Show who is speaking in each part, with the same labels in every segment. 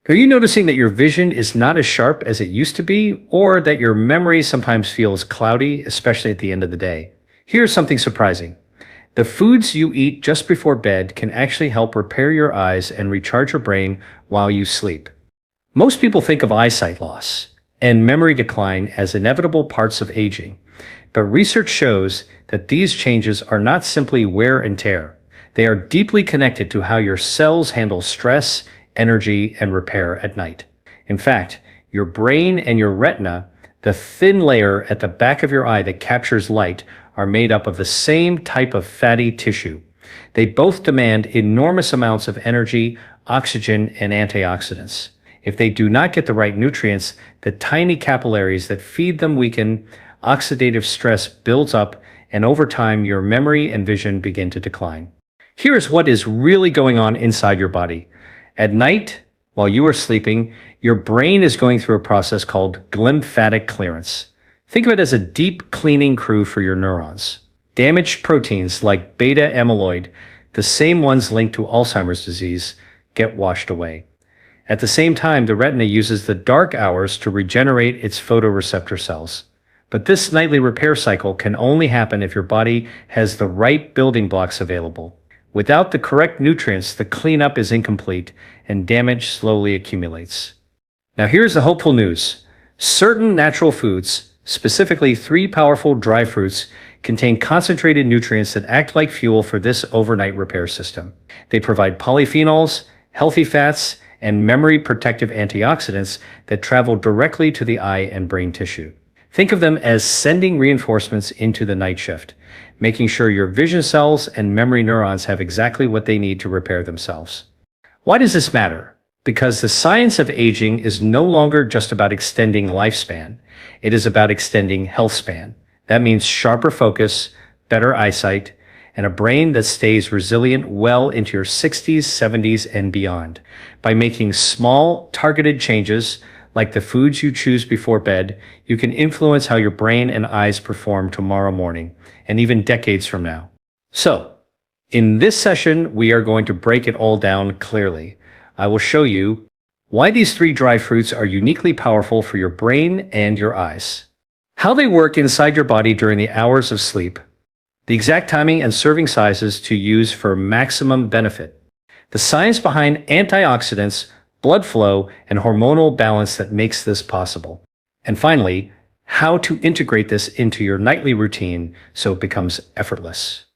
Speaker 1: Are you noticing that your vision is not as sharp as it used to be, or that your memory sometimes feels cloudy, especially at the end of the day? Here's something surprising. The foods you eat just before bed can actually help repair your eyes and recharge your brain while you sleep. Most people think of eyesight loss and memory decline as inevitable parts of aging, but research shows that these changes are not simply wear and tear. They are deeply connected to how your cells handle stress, energy, and repair at night. In fact, your brain and your retina, the thin layer at the back of your eye that captures light, are made up of the same type of fatty tissue. They both demand enormous amounts of energy, oxygen, and antioxidants. If they do not get the right nutrients, the tiny capillaries that feed them weaken, oxidative stress builds up, and over time your memory and vision begin to decline. Here's what is really going on inside your body. At night, while you are sleeping, your brain is going through a process called glymphatic clearance. Think of it as a deep cleaning crew for your neurons. Damaged proteins like beta amyloid, the same ones linked to Alzheimer's disease, get washed away. At the same time, the retina uses the dark hours to regenerate its photoreceptor cells. But this nightly repair cycle can only happen if your body has the right building blocks available. Without the correct nutrients, the cleanup is incomplete and damage slowly accumulates. Now here's the hopeful news. Certain natural foods, specifically 3 powerful dry fruits, contain concentrated nutrients that act like fuel for this overnight repair system. They provide polyphenols, healthy fats, and memory protective antioxidants that travel directly to the eye and brain tissue. Think of them as sending reinforcements into the night shift, making sure your vision cells and memory neurons have exactly what they need to repair themselves. Why does this matter? Because the science of aging is no longer just about extending lifespan. It is about extending health span. That means sharper focus, better eyesight, and a brain that stays resilient well into your 60s, 70s, and beyond. By making small, targeted changes, like the foods you choose before bed, you can influence how your brain and eyes perform tomorrow morning, and even decades from now. So, in this session, we are going to break it all down clearly. I will show you why these 3 dry fruits are uniquely powerful for your brain and your eyes, how they work inside your body during the hours of sleep, the exact timing and serving sizes to use for maximum benefit, the science behind antioxidants, blood flow, and hormonal balance that makes this possible, and finally, how to integrate this into your nightly routine so it becomes effortless.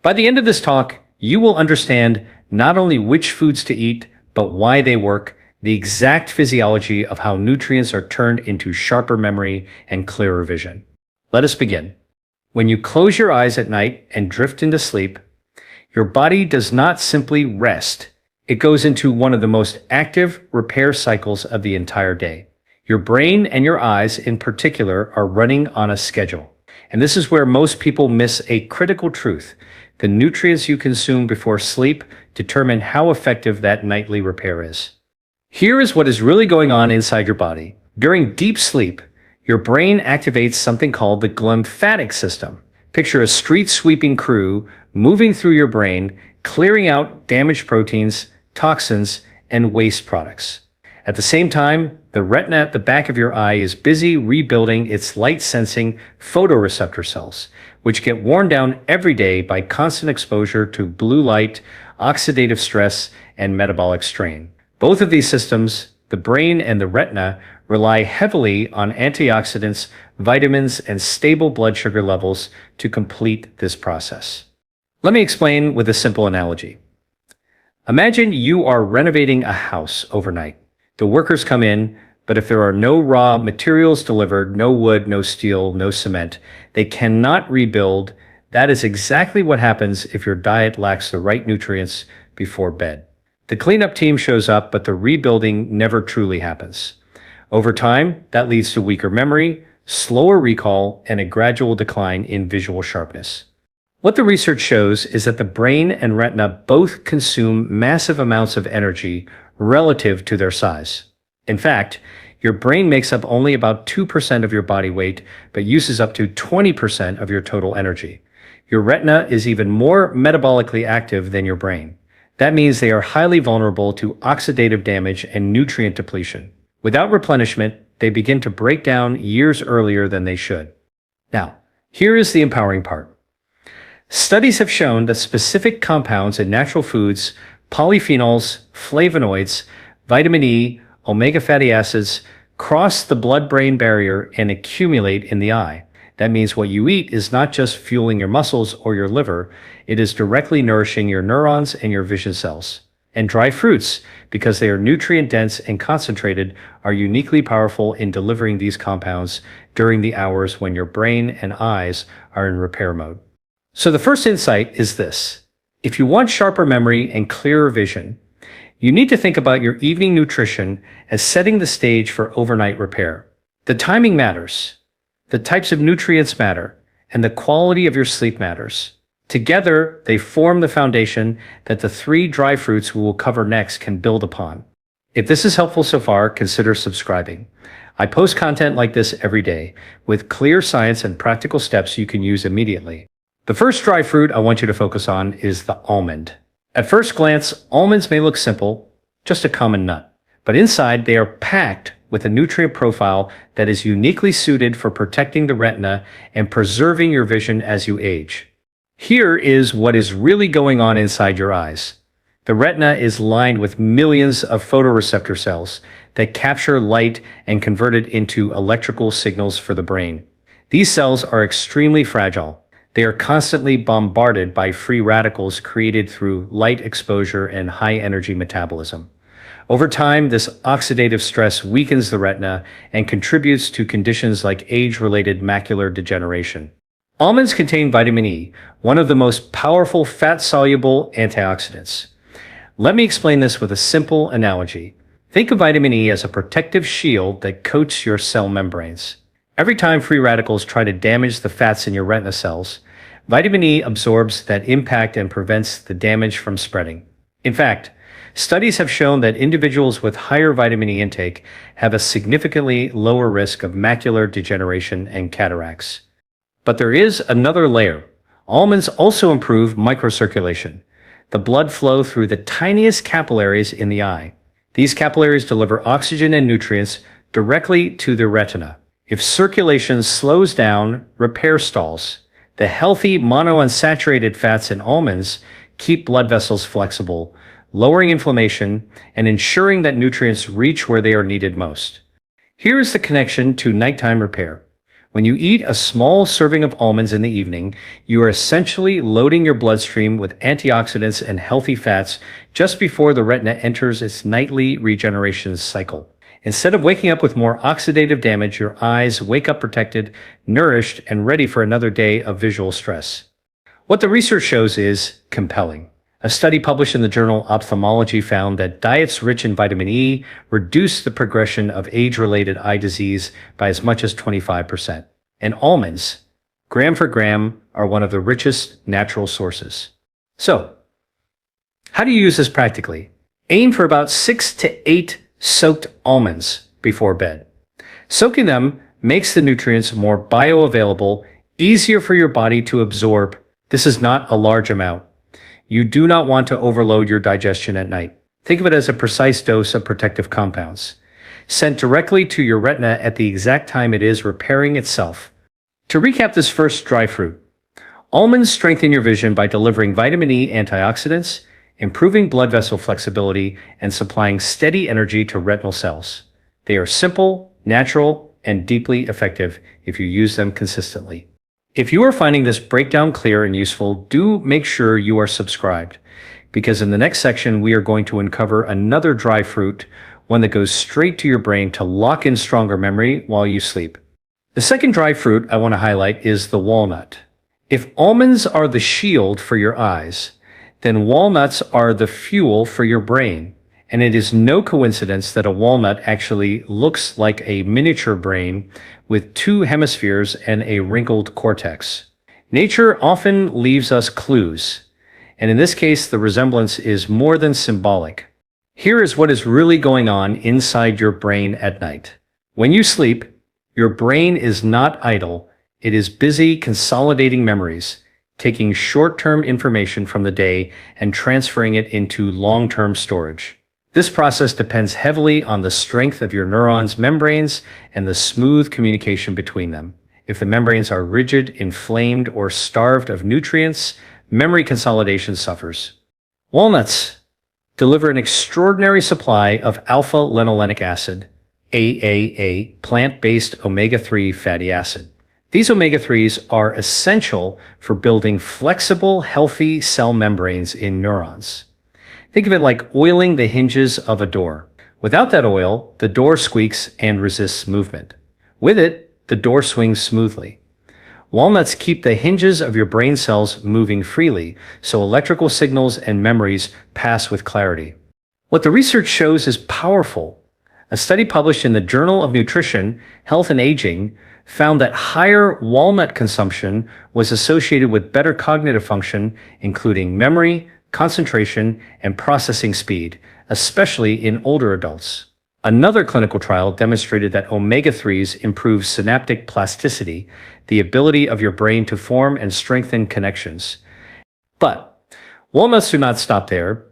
Speaker 1: By the end of this talk, you will understand not only which foods to eat, but why they work, the exact physiology of how nutrients are turned into sharper memory and clearer vision. Let us begin. When you close your eyes at night and drift into sleep, your body does not simply rest. It goes into one of the most active repair cycles of the entire day. Your brain and your eyes in particular are running on a schedule. And this is where most people miss a critical truth. The nutrients you consume before sleep determine how effective that nightly repair is. Here is what is really going on inside your body. During deep sleep, your brain activates something called the glymphatic system. Picture a street-sweeping crew moving through your brain, clearing out damaged proteins, toxins, and waste products. At the same time, the retina at the back of your eye is busy rebuilding its light-sensing photoreceptor cells, which get worn down every day by constant exposure to blue light, oxidative stress, and metabolic strain. Both of these systems, the brain and the retina, rely heavily on antioxidants, vitamins, and stable blood sugar levels to complete this process. Let me explain with a simple analogy. Imagine you are renovating a house overnight. The workers come in, but if there are no raw materials delivered, no wood, no steel, no cement, they cannot rebuild. That is exactly what happens if your diet lacks the right nutrients before bed. The cleanup team shows up, but the rebuilding never truly happens. Over time, that leads to weaker memory, slower recall, and a gradual decline in visual sharpness. What the research shows is that the brain and retina both consume massive amounts of energy relative to their size. In fact, your brain makes up only about 2% of your body weight, but uses up to 20% of your total energy. Your retina is even more metabolically active than your brain. That means they are highly vulnerable to oxidative damage and nutrient depletion. Without replenishment, they begin to break down years earlier than they should. Now, here is the empowering part. Studies have shown that specific compounds in natural foods, polyphenols, flavonoids, vitamin E, omega fatty acids, cross the blood-brain barrier and accumulate in the eye. That means what you eat is not just fueling your muscles or your liver, it is directly nourishing your neurons and your vision cells. And dry fruits, because they are nutrient-dense and concentrated, are uniquely powerful in delivering these compounds during the hours when your brain and eyes are in repair mode. So the first insight is this. If you want sharper memory and clearer vision, you need to think about your evening nutrition as setting the stage for overnight repair. The timing matters. The types of nutrients matter, and the quality of your sleep matters. Together, they form the foundation that the 3 dry fruits we will cover next can build upon. If this is helpful so far, consider subscribing. I post content like this every day, with clear science and practical steps you can use immediately. The first dry fruit I want you to focus on is the almond. At first glance, almonds may look simple, just a common nut. But inside, they are packed with a nutrient profile that is uniquely suited for protecting the retina and preserving your vision as you age. Here is what is really going on inside your eyes. The retina is lined with millions of photoreceptor cells that capture light and convert it into electrical signals for the brain. These cells are extremely fragile. They are constantly bombarded by free radicals created through light exposure and high-energy metabolism. Over time, this oxidative stress weakens the retina and contributes to conditions like age-related macular degeneration. Almonds contain vitamin E, one of the most powerful fat-soluble antioxidants. Let me explain this with a simple analogy. Think of vitamin E as a protective shield that coats your cell membranes. Every time free radicals try to damage the fats in your retina cells, vitamin E absorbs that impact and prevents the damage from spreading. In fact, studies have shown that individuals with higher vitamin E intake have a significantly lower risk of macular degeneration and cataracts. But there is another layer. Almonds also improve microcirculation, the blood flow through the tiniest capillaries in the eye. These capillaries deliver oxygen and nutrients directly to the retina. If circulation slows down, repair stalls. The healthy monounsaturated fats in almonds keep blood vessels flexible, lowering inflammation and ensuring that nutrients reach where they are needed most. Here is the connection to nighttime repair. When you eat a small serving of almonds in the evening, you are essentially loading your bloodstream with antioxidants and healthy fats just before the retina enters its nightly regeneration cycle. Instead of waking up with more oxidative damage, your eyes wake up protected, nourished, and ready for another day of visual stress. What the research shows is compelling. A study published in the journal Ophthalmology found that diets rich in vitamin E reduce the progression of age-related eye disease by as much as 25%. And almonds, gram for gram, are one of the richest natural sources. So, how do you use this practically? Aim for about 6 to 8 soaked almonds before bed. Soaking them makes the nutrients more bioavailable, easier for your body to absorb. This is not a large amount. You do not want to overload your digestion at night. Think of it as a precise dose of protective compounds, sent directly to your retina at the exact time it is repairing itself. To recap this first dry fruit, almonds strengthen your vision by delivering vitamin E antioxidants, improving blood vessel flexibility, and supplying steady energy to retinal cells. They are simple, natural, and deeply effective if you use them consistently. If you are finding this breakdown clear and useful, do make sure you are subscribed, because in the next section we are going to uncover another dry fruit, one that goes straight to your brain to lock in stronger memory while you sleep. The second dry fruit I want to highlight is the walnut. If almonds are the shield for your eyes, then walnuts are the fuel for your brain. And it is no coincidence that a walnut actually looks like a miniature brain with 2 hemispheres and a wrinkled cortex. Nature often leaves us clues, and in this case, the resemblance is more than symbolic. Here is what is really going on inside your brain at night. When you sleep, your brain is not idle. It is busy consolidating memories, taking short-term information from the day and transferring it into long-term storage. This process depends heavily on the strength of your neurons' membranes and the smooth communication between them. If the membranes are rigid, inflamed, or starved of nutrients, memory consolidation suffers. Walnuts deliver an extraordinary supply of alpha-linolenic acid, AAA, plant-based omega-3 fatty acid. These omega-3s are essential for building flexible, healthy cell membranes in neurons. Think of it like oiling the hinges of a door. Without that oil, the door squeaks and resists movement. With it, the door swings smoothly. Walnuts keep the hinges of your brain cells moving freely, so electrical signals and memories pass with clarity. What the research shows is powerful. A study published in the Journal of Nutrition, Health and Aging found that higher walnut consumption was associated with better cognitive function, including memory, concentration, and processing speed, especially in older adults. Another clinical trial demonstrated that omega-3s improve synaptic plasticity, the ability of your brain to form and strengthen connections. But walnuts do not stop there.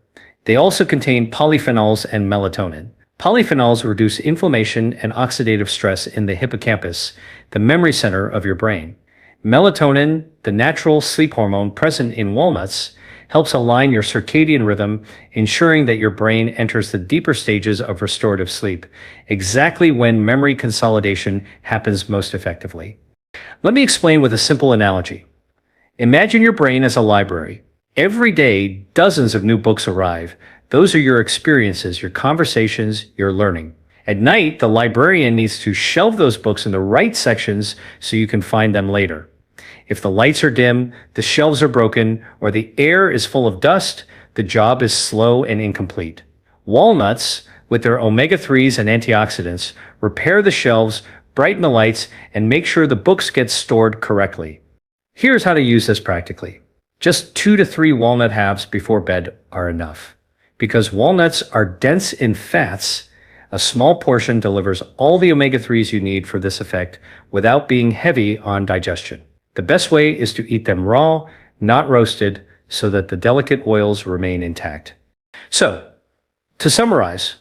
Speaker 1: They also contain polyphenols and melatonin. Polyphenols reduce inflammation and oxidative stress in the hippocampus, the memory center of your brain. Melatonin, the natural sleep hormone present in walnuts, helps align your circadian rhythm, ensuring that your brain enters the deeper stages of restorative sleep, exactly when memory consolidation happens most effectively. Let me explain with a simple analogy. Imagine your brain as a library. Every day, dozens of new books arrive. Those are your experiences, your conversations, your learning. At night, the librarian needs to shelve those books in the right sections so you can find them later. If the lights are dim, the shelves are broken, or the air is full of dust, the job is slow and incomplete. Walnuts, with their omega-3s and antioxidants, repair the shelves, brighten the lights, and make sure the books get stored correctly. Here's how to use this practically. Just 2 to 3 walnut halves before bed are enough. Because walnuts are dense in fats, a small portion delivers all the omega-3s you need for this effect without being heavy on digestion. The best way is to eat them raw, not roasted, so that the delicate oils remain intact. So, to summarize,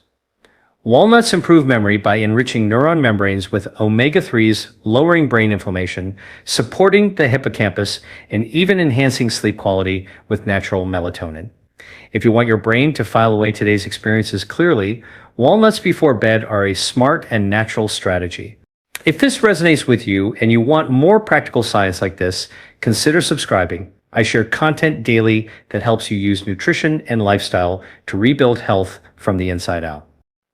Speaker 1: walnuts improve memory by enriching neuron membranes with omega-3s, lowering brain inflammation, supporting the hippocampus, and even enhancing sleep quality with natural melatonin. If you want your brain to file away today's experiences clearly, walnuts before bed are a smart and natural strategy. If this resonates with you and you want more practical science like this, consider subscribing. I share content daily that helps you use nutrition and lifestyle to rebuild health from the inside out.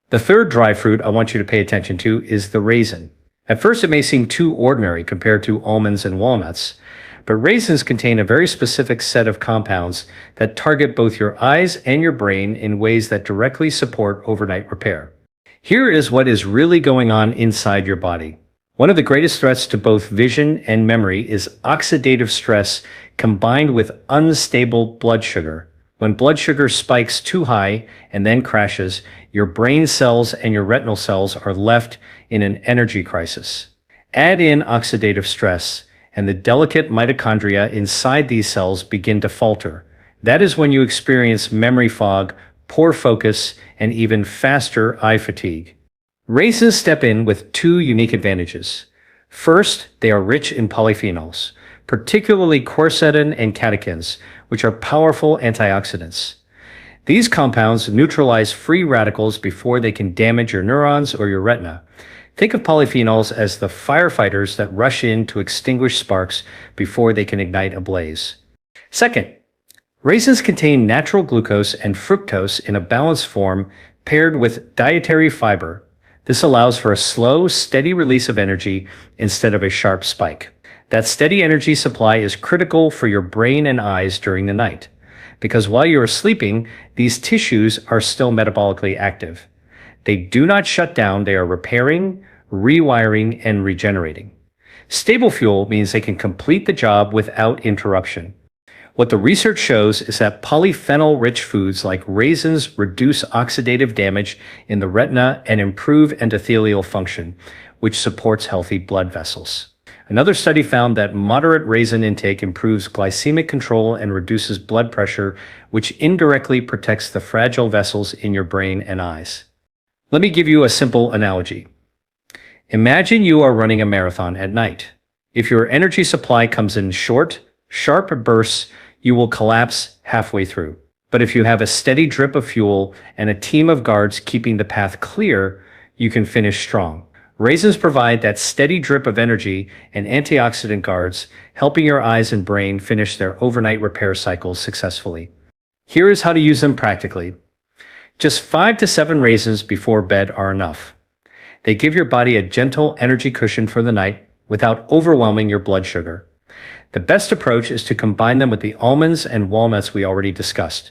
Speaker 1: The third dry fruit I want you to pay attention to is the raisin. At first, it may seem too ordinary compared to almonds and walnuts, but raisins contain a very specific set of compounds that target both your eyes and your brain in ways that directly support overnight repair. Here is what is really going on inside your body. One of the greatest threats to both vision and memory is oxidative stress combined with unstable blood sugar. When blood sugar spikes too high and then crashes, your brain cells and your retinal cells are left in an energy crisis. Add in oxidative stress, and the delicate mitochondria inside these cells begin to falter. That is when you experience memory fog, poor focus, and even faster eye fatigue. Raisins step in with 2 unique advantages. First, they are rich in polyphenols, particularly quercetin and catechins, which are powerful antioxidants. These compounds neutralize free radicals before they can damage your neurons or your retina. Think of polyphenols as the firefighters that rush in to extinguish sparks before they can ignite a blaze. Second, raisins contain natural glucose and fructose in a balanced form paired with dietary fiber. This allows for a slow, steady release of energy instead of a sharp spike. That steady energy supply is critical for your brain and eyes during the night, because while you are sleeping, these tissues are still metabolically active. They do not shut down, they are repairing, rewiring, and regenerating. Stable fuel means they can complete the job without interruption. What the research shows is that polyphenol-rich foods like raisins reduce oxidative damage in the retina and improve endothelial function, which supports healthy blood vessels. Another study found that moderate raisin intake improves glycemic control and reduces blood pressure, which indirectly protects the fragile vessels in your brain and eyes. Let me give you a simple analogy. Imagine you are running a marathon at night. If your energy supply comes in short, sharp bursts, you will collapse halfway through. But if you have a steady drip of fuel and a team of guards keeping the path clear, you can finish strong. Raisins provide that steady drip of energy and antioxidant guards, helping your eyes and brain finish their overnight repair cycles successfully. Here is how to use them practically. Just 5 to 7 raisins before bed are enough. They give your body a gentle energy cushion for the night without overwhelming your blood sugar. The best approach is to combine them with the almonds and walnuts we already discussed,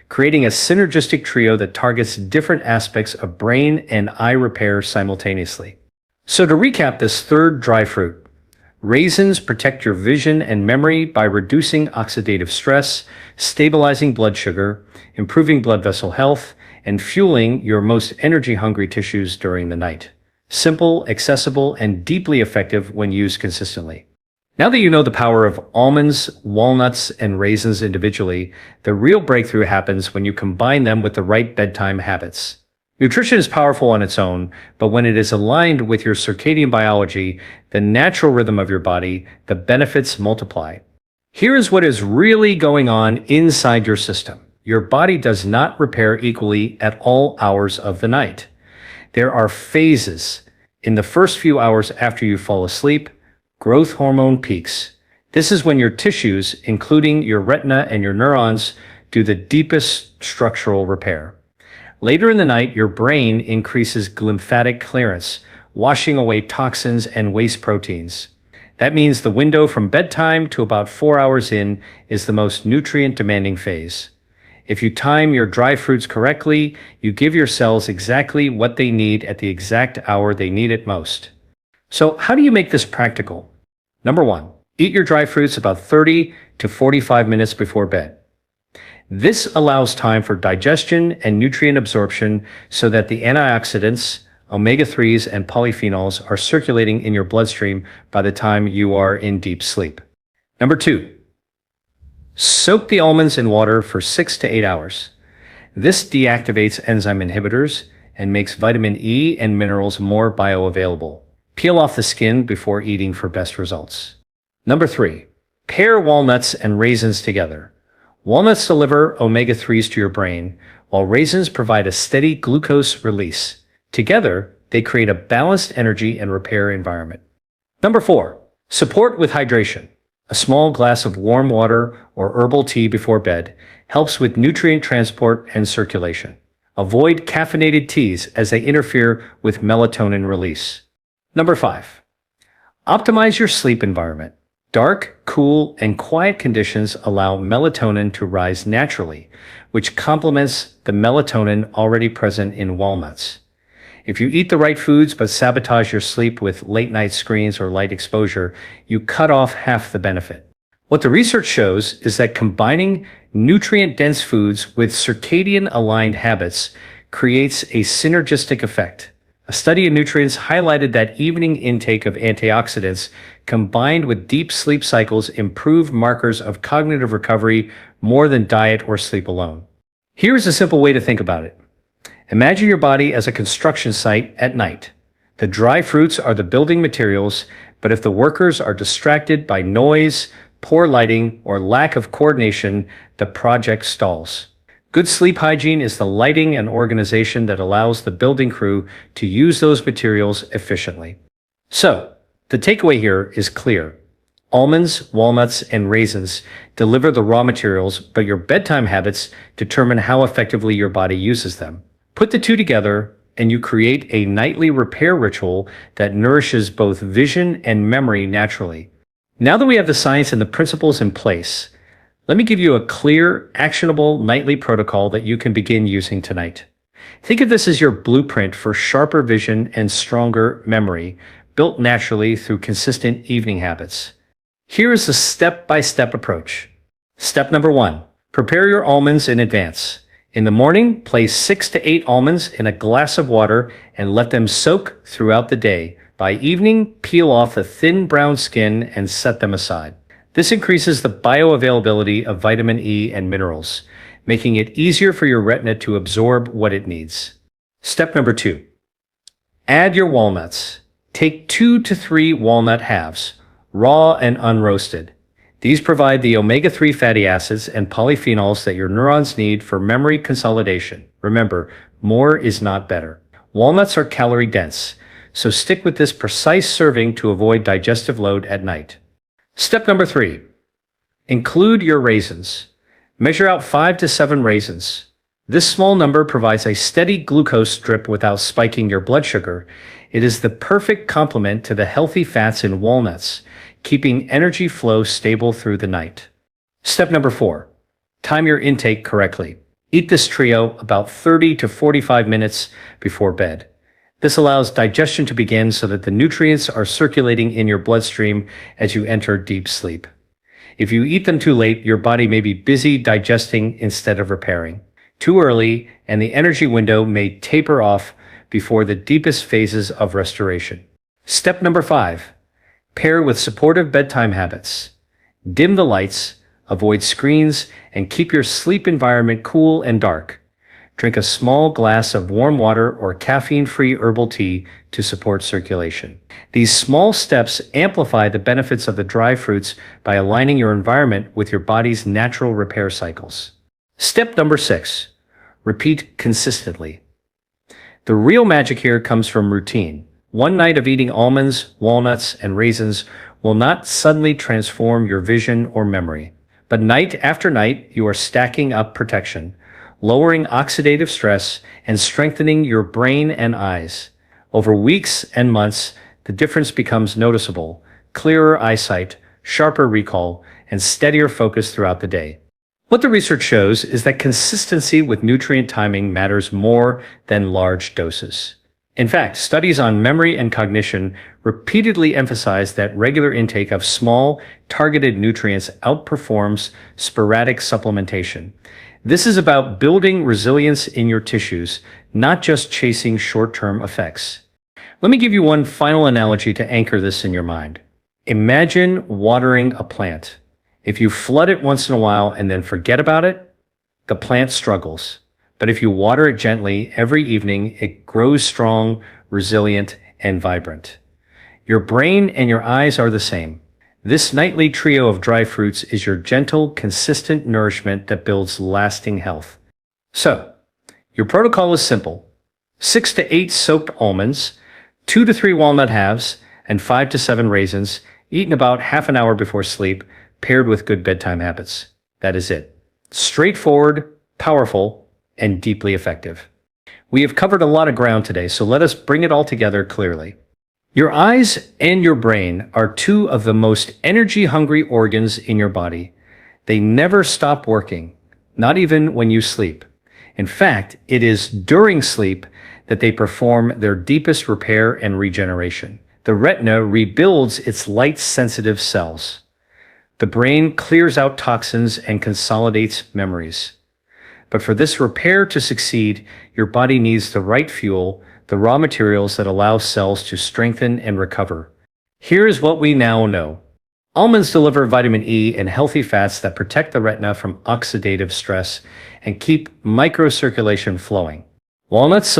Speaker 1: creating a synergistic trio that targets different aspects of brain and eye repair simultaneously. So to recap this third dry fruit, raisins protect your vision and memory by reducing oxidative stress, stabilizing blood sugar, improving blood vessel health, and fueling your most energy-hungry tissues during the night. Simple, accessible, and deeply effective when used consistently. Now that you know the power of almonds, walnuts, and raisins individually, the real breakthrough happens when you combine them with the right bedtime habits. Nutrition is powerful on its own, but when it is aligned with your circadian biology, the natural rhythm of your body, the benefits multiply. Here is what is really going on inside your system. Your body does not repair equally at all hours of the night. There are phases. In the first few hours after you fall asleep, growth hormone peaks. This is when your tissues, including your retina and your neurons, do the deepest structural repair. Later in the night, your brain increases lymphatic clearance, washing away toxins and waste proteins. That means the window from bedtime to about 4 hours in is the most nutrient-demanding phase. If you time your dry fruits correctly, you give your cells exactly what they need at the exact hour they need it most. So how do you make this practical? Number 1, eat your dry fruits about 30 to 45 minutes before bed. This allows time for digestion and nutrient absorption so that the antioxidants, omega-3s, and polyphenols are circulating in your bloodstream by the time you are in deep sleep. Number 2, soak the almonds in water for 6 to 8 hours. This deactivates enzyme inhibitors and makes vitamin E and minerals more bioavailable. Peel off the skin before eating for best results. Number 3, pair walnuts and raisins together. Walnuts deliver omega-3s to your brain, while raisins provide a steady glucose release. Together, they create a balanced energy and repair environment. Number 4, support with hydration. A small glass of warm water or herbal tea before bed helps with nutrient transport and circulation. Avoid caffeinated teas as they interfere with melatonin release. Number 5, optimize your sleep environment. Dark, cool, and quiet conditions allow melatonin to rise naturally, which complements the melatonin already present in walnuts. If you eat the right foods but sabotage your sleep with late-night screens or light exposure, you cut off half the benefit. What the research shows is that combining nutrient-dense foods with circadian-aligned habits creates a synergistic effect. A study in nutrients highlighted that evening intake of antioxidants combined with deep sleep cycles improve markers of cognitive recovery more than diet or sleep alone. Here's a simple way to think about it. Imagine your body as a construction site at night. The dry fruits are the building materials, but if the workers are distracted by noise, poor lighting, or lack of coordination, the project stalls. Good sleep hygiene is the lighting and organization that allows the building crew to use those materials efficiently. So, the takeaway here is clear. Almonds, walnuts, and raisins deliver the raw materials, but your bedtime habits determine how effectively your body uses them. Put the two together, and you create a nightly repair ritual that nourishes both vision and memory naturally. Now that we have the science and the principles in place, let me give you a clear, actionable nightly protocol that you can begin using tonight. Think of this as your blueprint for sharper vision and stronger memory, built naturally through consistent evening habits. Here is the step-by-step approach. Step number 1, prepare your almonds in advance. In the morning, place 6 to 8 almonds in a glass of water and let them soak throughout the day. By evening, peel off the thin brown skin and set them aside. This increases the bioavailability of vitamin E and minerals, making it easier for your retina to absorb what it needs. Step number 2. Add your walnuts. Take 2 to 3 walnut halves, raw and unroasted. These provide the omega-3 fatty acids and polyphenols that your neurons need for memory consolidation. Remember, more is not better. Walnuts are calorie-dense, so stick with this precise serving to avoid digestive load at night. Step number 3. Include your raisins. Measure out 5 to 7 raisins. This small number provides a steady glucose drip without spiking your blood sugar. It is the perfect complement to the healthy fats in walnuts, keeping energy flow stable through the night. Step number 4. Time your intake correctly. Eat this trio about 30 to 45 minutes before bed. This allows digestion to begin so that the nutrients are circulating in your bloodstream as you enter deep sleep. If you eat them too late, your body may be busy digesting instead of repairing. Too early, and the energy window may taper off before the deepest phases of restoration. Step number 5. Pair with supportive bedtime habits. Dim the lights, avoid screens, and keep your sleep environment cool and dark. Drink a small glass of warm water or caffeine-free herbal tea to support circulation. These small steps amplify the benefits of the dry fruits by aligning your environment with your body's natural repair cycles. Step number 6. Repeat consistently. The real magic here comes from routine. One night of eating almonds, walnuts, and raisins will not suddenly transform your vision or memory. But night after night, you are stacking up protection, lowering oxidative stress, and strengthening your brain and eyes. Over weeks and months, the difference becomes noticeable: clearer eyesight, sharper recall, and steadier focus throughout the day. What the research shows is that consistency with nutrient timing matters more than large doses. In fact, studies on memory and cognition repeatedly emphasize that regular intake of small, targeted nutrients outperforms sporadic supplementation. This is about building resilience in your tissues, not just chasing short-term effects. Let me give you one final analogy to anchor this in your mind. Imagine watering a plant. If you flood it once in a while and then forget about it, the plant struggles. But if you water it gently every evening, it grows strong, resilient, and vibrant. Your brain and your eyes are the same. This nightly trio of dry fruits is your gentle, consistent nourishment that builds lasting health. So, your protocol is simple. 6 to 8 soaked almonds, 2 to 3 walnut halves, and 5 to 7 raisins, eaten about half an hour before sleep, paired with good bedtime habits. That is it. Straightforward, powerful, and deeply effective. We have covered a lot of ground today, so let us bring it all together clearly. Your eyes and your brain are 2 of the most energy-hungry organs in your body. They never stop working, not even when you sleep. In fact, it is during sleep that they perform their deepest repair and regeneration. The retina rebuilds its light-sensitive cells. The brain clears out toxins and consolidates memories. But for this repair to succeed, your body needs the right fuel, the raw materials that allow cells to strengthen and recover. Here is what we now know. Almonds deliver vitamin E and healthy fats that protect the retina from oxidative stress and keep microcirculation flowing. Walnuts